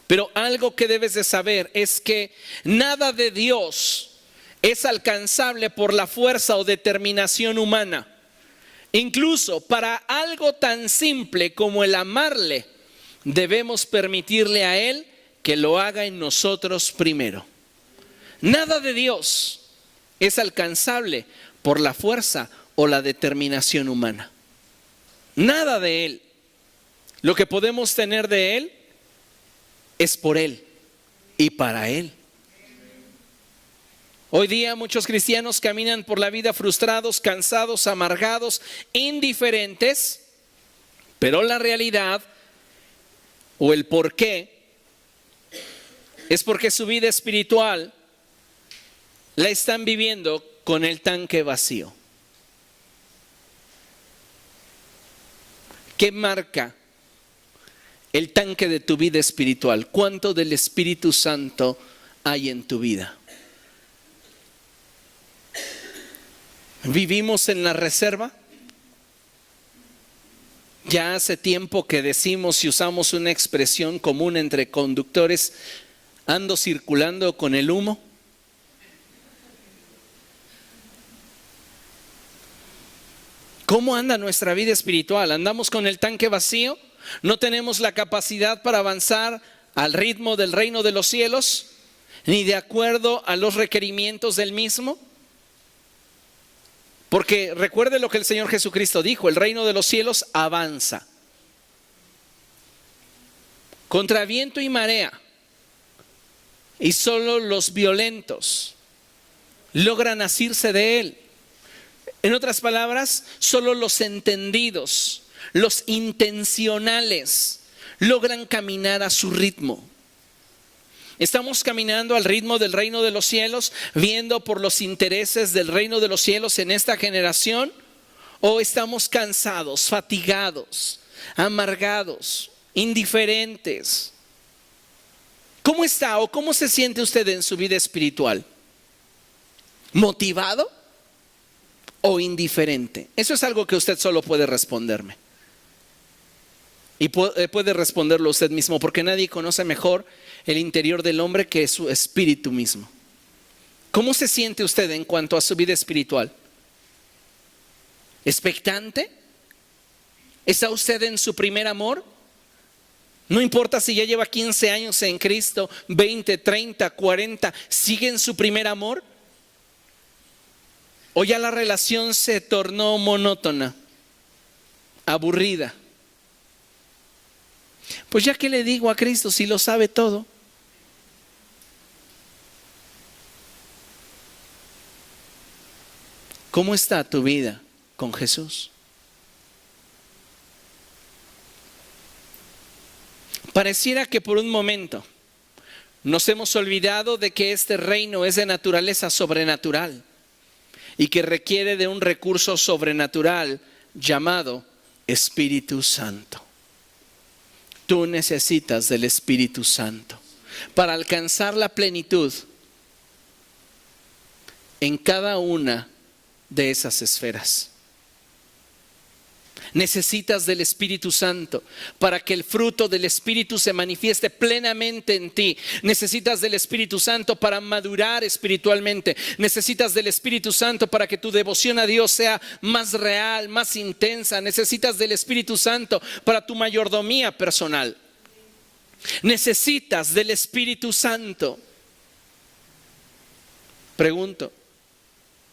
Pero algo que debes de saber es que nada de Dios es alcanzable por la fuerza o determinación humana. Incluso para algo tan simple como el amarle, debemos permitirle a Él que lo haga en nosotros primero. Nada de Dios es alcanzable por la fuerza o la determinación humana. Nada de Él. Lo que podemos tener de Él es por Él y para Él. Hoy día muchos cristianos caminan por la vida frustrados, cansados, amargados, indiferentes, pero la realidad o el por qué es porque su vida espiritual la están viviendo con el tanque vacío. ¿Qué marca el tanque de tu vida espiritual? ¿Cuánto del Espíritu Santo hay en tu vida? ¿Vivimos en la reserva? Ya hace tiempo que decimos y usamos una expresión común entre conductores, ando circulando con el humo. ¿Cómo anda nuestra vida espiritual? ¿Andamos con el tanque vacío? ¿No tenemos la capacidad para avanzar al ritmo del reino de los cielos, ni de acuerdo a los requerimientos del mismo? Porque recuerde lo que el Señor Jesucristo dijo, el reino de los cielos avanza contra viento y marea, y solo los violentos logran asirse de él. En otras palabras, solo los entendidos, los intencionales logran caminar a su ritmo. ¿Estamos caminando al ritmo del reino de los cielos, viendo por los intereses del reino de los cielos en esta generación? ¿O estamos cansados, fatigados, amargados, indiferentes? ¿Cómo está o cómo se siente usted en su vida espiritual? ¿Motivado o indiferente? Eso es algo que usted solo puede responderme. Y puede responderlo usted mismo, porque nadie conoce mejor el interior del hombre que su espíritu mismo. ¿Cómo se siente usted en cuanto a su vida espiritual? ¿Expectante? ¿Está usted en su primer amor? No importa si ya lleva 15 años en Cristo, 20, 30, 40, ¿sigue en su primer amor? ¿O ya la relación se tornó monótona, aburrida? Pues ya que le digo a Cristo si lo sabe todo. ¿Cómo está tu vida con Jesús? Pareciera que por un momento nos hemos olvidado de que este reino es de naturaleza sobrenatural y que requiere de un recurso sobrenatural llamado Espíritu Santo. Tú necesitas del Espíritu Santo para alcanzar la plenitud en cada una de esas esferas. Necesitas del Espíritu Santo para que el fruto del Espíritu se manifieste plenamente en ti. Necesitas del Espíritu Santo para madurar espiritualmente. Necesitas del Espíritu Santo para que tu devoción a Dios sea más real, más intensa. Necesitas del Espíritu Santo para tu mayordomía personal. Necesitas del Espíritu Santo. Pregunto,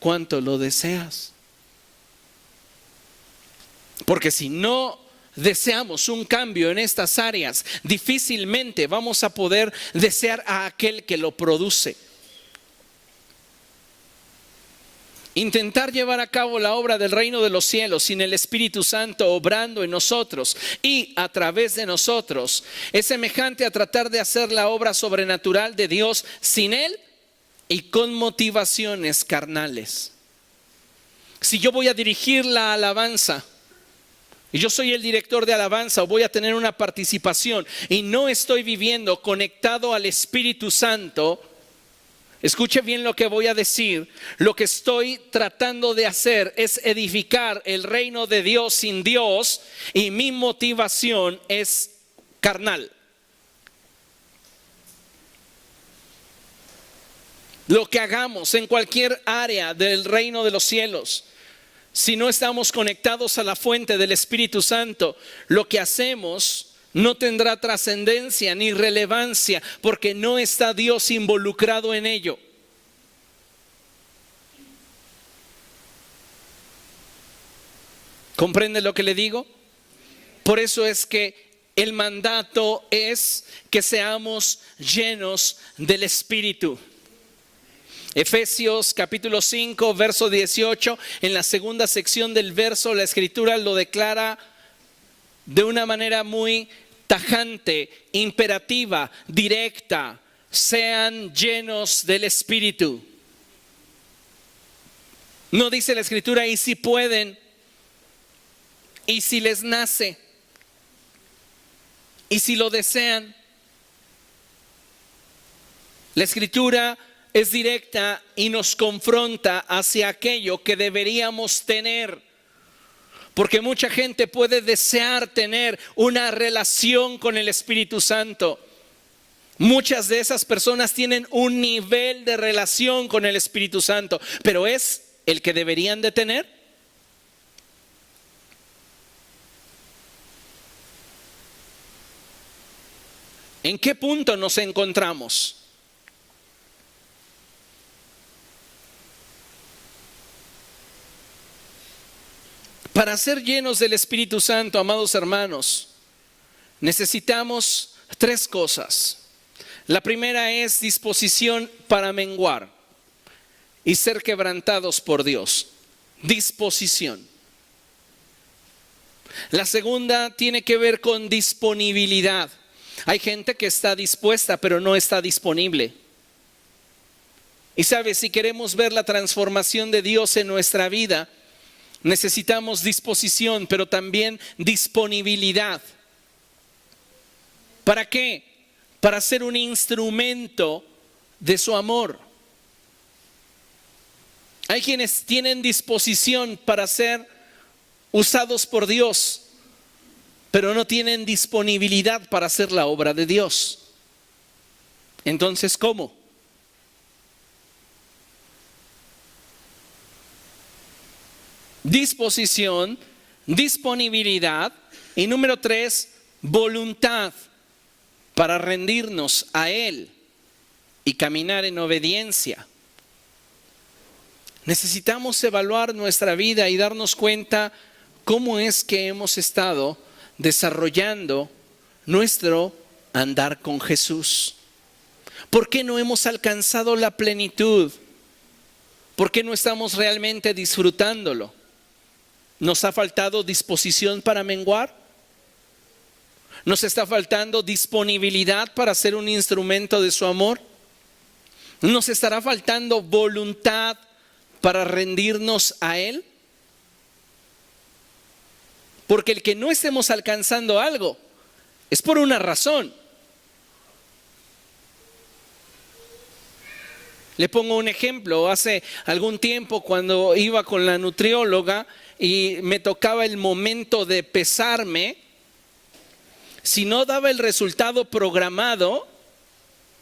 ¿cuánto lo deseas? Porque si no deseamos un cambio en estas áreas, difícilmente vamos a poder desear a aquel que lo produce. Intentar llevar a cabo la obra del reino de los cielos sin el Espíritu Santo obrando en nosotros y a través de nosotros es semejante a tratar de hacer la obra sobrenatural de Dios sin Él y con motivaciones carnales. Si yo voy a dirigir la alabanza y yo soy el director de alabanza o voy a tener una participación y no estoy viviendo conectado al Espíritu Santo, escuche bien lo que voy a decir. Lo que estoy tratando de hacer es edificar el reino de Dios sin Dios y mi motivación es carnal. Lo que hagamos en cualquier área del reino de los cielos, si no estamos conectados a la fuente del Espíritu Santo, lo que hacemos no tendrá trascendencia ni relevancia porque no está Dios involucrado en ello. ¿Comprende lo que le digo? Por eso es que el mandato es que seamos llenos del Espíritu. Efesios capítulo 5, verso 18, en la segunda sección del verso, la Escritura lo declara de una manera muy tajante, imperativa, directa: sean llenos del Espíritu. No dice la Escritura y si pueden, y si les nace, y si lo desean. La Escritura es directa y nos confronta hacia aquello que deberíamos tener. Porque mucha gente puede desear tener una relación con el Espíritu Santo. Muchas de esas personas tienen un nivel de relación con el Espíritu Santo, pero ¿es el que deberían de tener? ¿En qué punto nos encontramos? Para ser llenos del Espíritu Santo, amados hermanos, necesitamos tres cosas. La primera es disposición para menguar y ser quebrantados por Dios. Disposición. La segunda tiene que ver con disponibilidad. Hay gente que está dispuesta, pero no está disponible. Y sabes, si queremos ver la transformación de Dios en nuestra vida, necesitamos disposición, pero también disponibilidad. ¿Para qué? Para ser un instrumento de su amor. Hay quienes tienen disposición para ser usados por Dios, pero no tienen disponibilidad para hacer la obra de Dios. Entonces, ¿cómo? Disposición, disponibilidad y número 3, voluntad. para rendirnos a Él y caminar en obediencia. Necesitamos evaluar nuestra vida y darnos cuenta cómo es que hemos estado desarrollando nuestro andar con Jesús. ¿Por qué no hemos alcanzado la plenitud? ¿Por qué no estamos realmente disfrutándolo? ¿Nos ha faltado disposición para menguar? ¿Nos está faltando disponibilidad para ser un instrumento de su amor? ¿Nos estará faltando voluntad para rendirnos a Él? Porque el que no estemos alcanzando algo es por una razón. Le pongo un ejemplo. Hace algún tiempo, cuando iba con la nutrióloga y me tocaba el momento de pesarme, si no daba el resultado programado,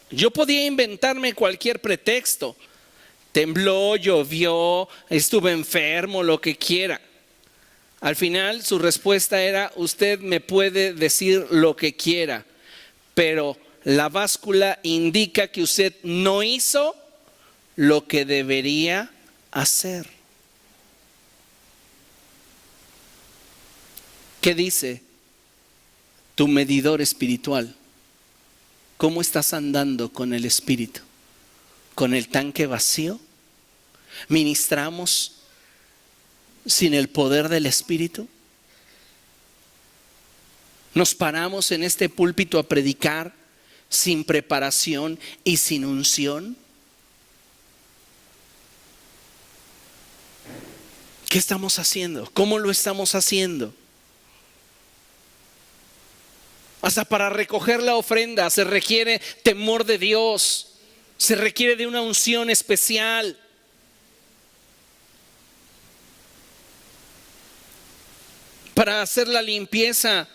yo podía inventarme cualquier pretexto. Tembló, llovió, estuve enfermo, lo que quiera. Al final su respuesta era: usted me puede decir lo que quiera, pero la báscula indica que usted no hizo lo que debería hacer. ¿Qué dice tu medidor espiritual? ¿Cómo estás andando con el Espíritu? ¿Con el tanque vacío? ¿Ministramos sin el poder del Espíritu? ¿Nos paramos en este púlpito a predicar sin preparación y sin unción? ¿Qué estamos haciendo? ¿Cómo lo estamos haciendo? Hasta para recoger la ofrenda se requiere temor de Dios, se requiere de una unción especial. Para hacer la limpieza,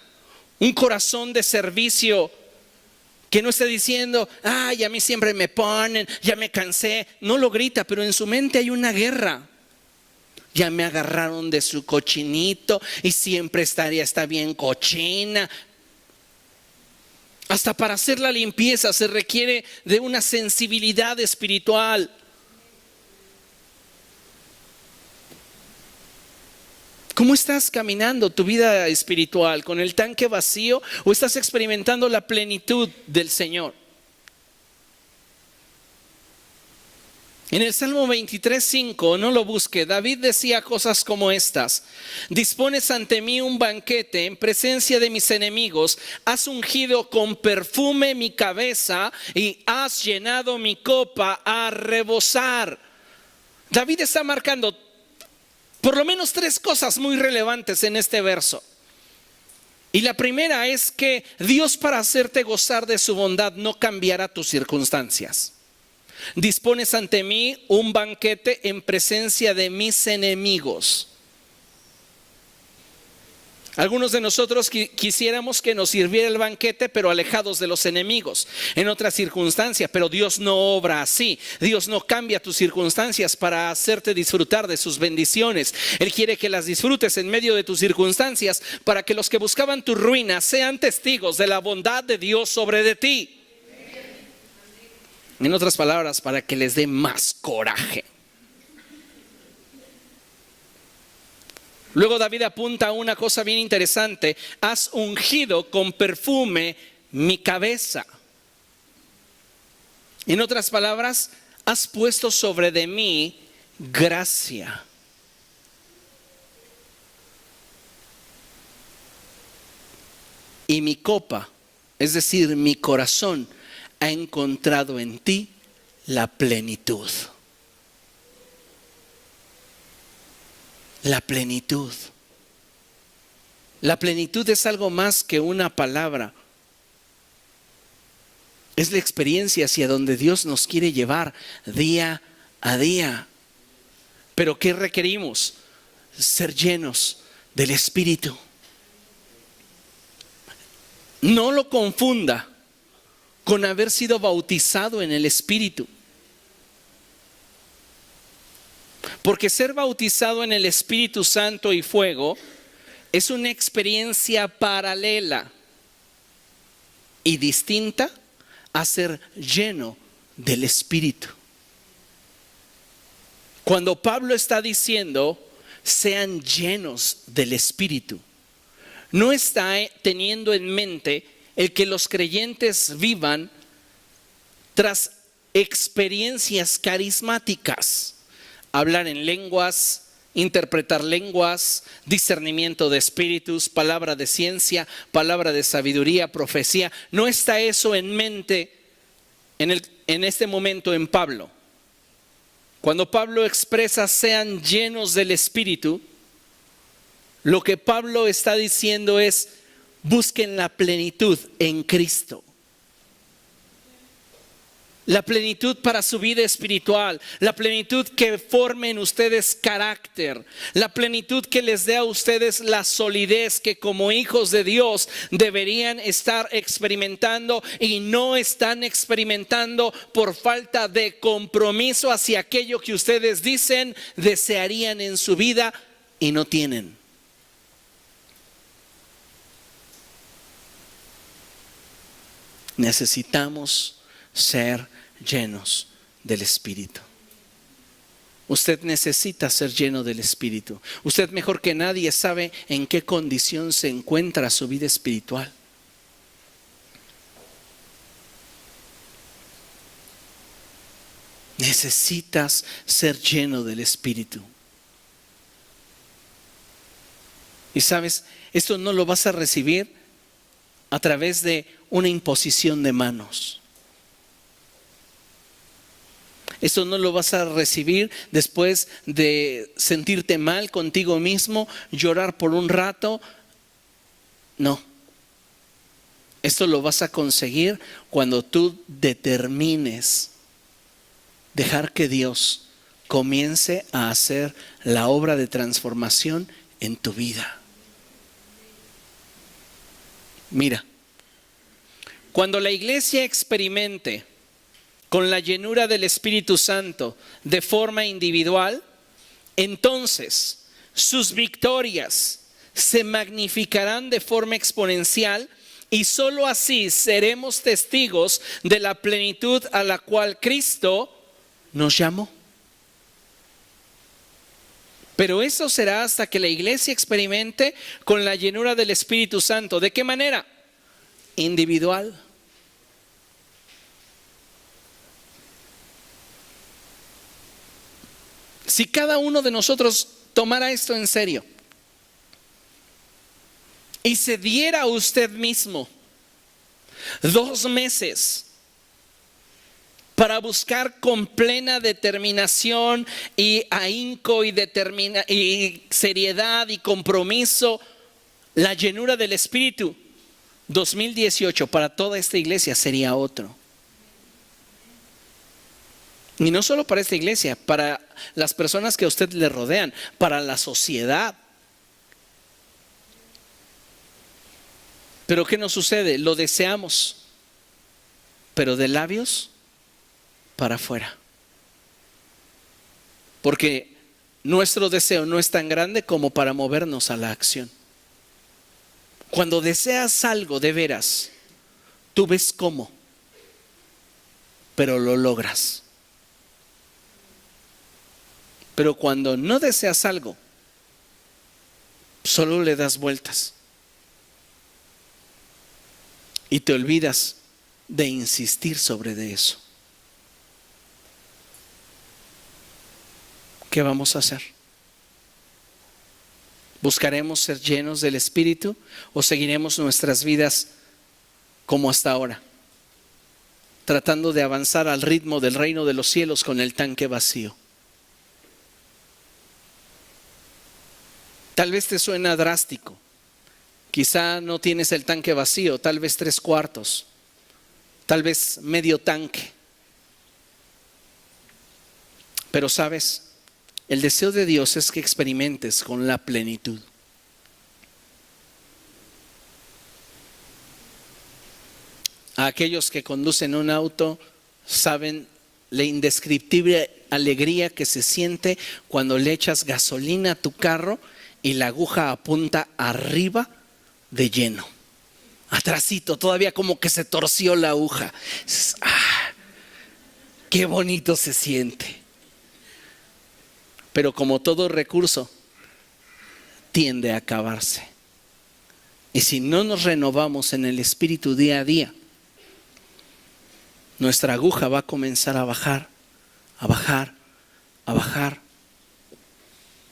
un corazón de servicio que no esté diciendo: ay, a mí siempre me ponen, ya me cansé. No lo grita, pero en su mente hay una guerra. Ya me agarraron de su cochinito y siempre está bien cochina. Hasta para hacer la limpieza se requiere de una sensibilidad espiritual. ¿Cómo estás caminando tu vida espiritual? ¿Con el tanque vacío o estás experimentando la plenitud del Señor? En el Salmo 23:5, no lo busque, David decía cosas como estas: dispones ante mí un banquete en presencia de mis enemigos, has ungido con perfume mi cabeza y has llenado mi copa a rebosar. David está marcando por lo menos 3 cosas muy relevantes en este verso. Y la primera es que Dios, para hacerte gozar de su bondad, no cambiará tus circunstancias. Dispones ante mí un banquete en presencia de mis enemigos. Algunos de nosotros quisiéramos que nos sirviera el banquete, pero alejados de los enemigos, en otras circunstancias, pero Dios no obra así. Dios no cambia tus circunstancias para hacerte disfrutar de sus bendiciones. Él quiere que las disfrutes en medio de tus circunstancias, para que los que buscaban tu ruina sean testigos de la bondad de Dios sobre de ti. En otras palabras, para que les dé más coraje. Luego David apunta a una cosa bien interesante: has ungido con perfume mi cabeza. En otras palabras, has puesto sobre de mí gracia. Y mi copa, es decir, mi corazón, ha encontrado en ti la plenitud. La plenitud. La plenitud es algo más que una palabra. Es la experiencia hacia donde Dios nos quiere llevar día a día. Pero ¿qué requerimos? Ser llenos del Espíritu. No lo confunda con haber sido bautizado en el Espíritu. Porque ser bautizado en el Espíritu Santo y fuego es una experiencia paralela. y distinta a ser lleno del Espíritu. Cuando Pablo está diciendo, sean llenos del Espíritu, no está teniendo en mente el que los creyentes vivan tras experiencias carismáticas, hablar en lenguas, interpretar lenguas, discernimiento de espíritus, palabra de ciencia, palabra de sabiduría, profecía. No está eso en mente en este momento en Pablo. Cuando Pablo expresa sean llenos del Espíritu, lo que Pablo está diciendo es busquen la plenitud en Cristo. La plenitud para su vida espiritual, la plenitud que forme en ustedes carácter, la plenitud que les dé a ustedes la solidez que como hijos de Dios deberían estar experimentando y no están experimentando por falta de compromiso hacia aquello que ustedes dicen desearían en su vida y no tienen. Necesitamos ser llenos del Espíritu. Usted necesita ser lleno del Espíritu. Usted mejor que nadie sabe en qué condición se encuentra su vida espiritual. Necesitas ser lleno del Espíritu. Y sabes, esto no lo vas a recibir a través de una imposición de manos. Esto no lo vas a recibir después de sentirte mal contigo mismo, llorar por un rato. No. Esto lo vas a conseguir cuando tú determines dejar que Dios comience a hacer la obra de transformación en tu vida. Mira, cuando la iglesia experimente con la llenura del Espíritu Santo de forma individual, entonces sus victorias se magnificarán de forma exponencial y solo así seremos testigos de la plenitud a la cual Cristo nos llamó. Pero eso será hasta que la iglesia experimente con la llenura del Espíritu Santo. ¿De qué manera? Individual. Si cada uno de nosotros tomara esto en serio y se diera a usted mismo 2 meses para buscar con plena determinación y ahínco y seriedad y compromiso la llenura del Espíritu, 2018 para toda esta iglesia sería otro. Y no solo para esta iglesia, para las personas que a usted le rodean, para la sociedad. Pero ¿qué nos sucede? Lo deseamos, pero de labios para afuera. Porque nuestro deseo no es tan grande como para movernos a la acción. Cuando deseas algo de veras, tú ves cómo, pero lo logras. Pero cuando no deseas algo, solo le das vueltas y te olvidas de insistir sobre de eso. ¿Qué vamos a hacer? ¿Buscaremos ser llenos del Espíritu o seguiremos nuestras vidas como hasta ahora, tratando de avanzar al ritmo del reino de los cielos con el tanque vacío? Tal vez te suena drástico, quizá no tienes el tanque vacío, tal vez 3/4, tal vez medio tanque. Pero sabes, el deseo de Dios es que experimentes con la plenitud. A aquellos que conducen un auto saben la indescriptible alegría que se siente cuando le echas gasolina a tu carro y la aguja apunta arriba de lleno. atrasito, todavía como que se torció la aguja. Qué bonito se siente. Pero como todo recurso, tiende a acabarse. Y si no nos renovamos en el espíritu día a día, nuestra aguja va a comenzar a bajar, a bajar, a bajar.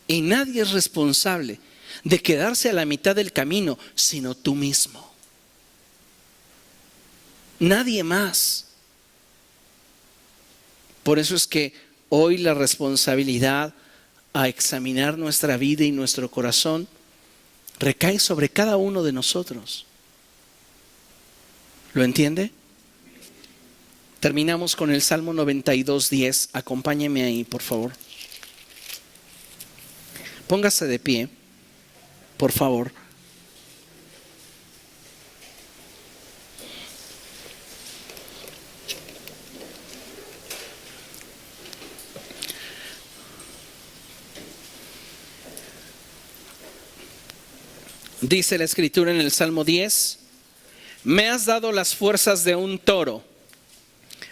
Y nadie es responsable de quedarse a la mitad del camino, sino tú mismo. Nadie más. Por eso es que hoy la responsabilidad a examinar nuestra vida y nuestro corazón recae sobre cada uno de nosotros. ¿Lo entiende? Terminamos con el Salmo 92:10. Acompáñeme ahí, por favor. Póngase de pie, por favor. Dice la Escritura en el Salmo 10: me has dado las fuerzas de un toro,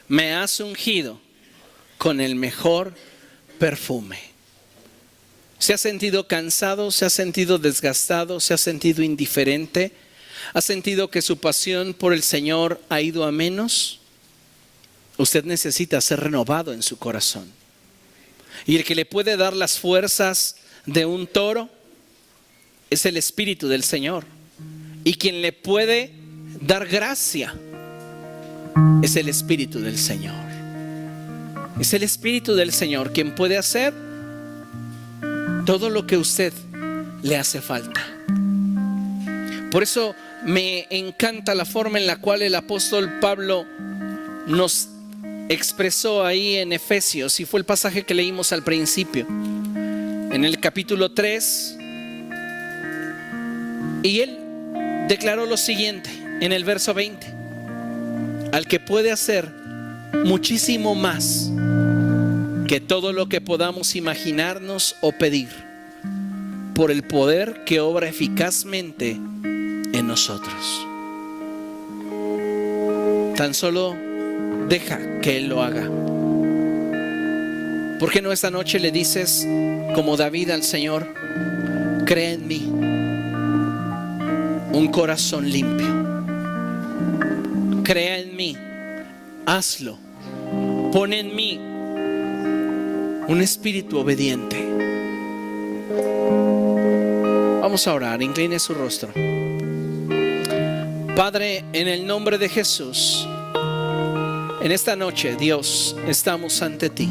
me has ungido con el mejor perfume. ¿Se ha sentido cansado? ¿Se ha sentido desgastado? ¿Se ha sentido indiferente? ¿Ha sentido que su pasión por el Señor ha ido a menos? Usted necesita ser renovado en su corazón. Y el que le puede dar las fuerzas de un toro es el Espíritu del Señor. Y quien le puede dar gracia es el Espíritu del Señor. Es el Espíritu del Señor quien puede hacer todo lo que a usted le hace falta. Por eso me encanta la forma en la cual el apóstol Pablo nos expresó ahí en Efesios, y fue el pasaje que leímos al principio, en el capítulo 3. Y él declaró lo siguiente en el verso 20: al que puede hacer muchísimo más que todo lo que podamos imaginarnos o pedir, por el poder que obra eficazmente en nosotros. Tan solo deja que Él lo haga. ¿Por qué no esta noche le dices, como David al Señor: crea en mí un corazón limpio, crea en mí, hazlo, pon en mí un espíritu obediente? Vamos a orar, incline su rostro. Padre, en el nombre de Jesús, en esta noche, Dios, estamos ante ti.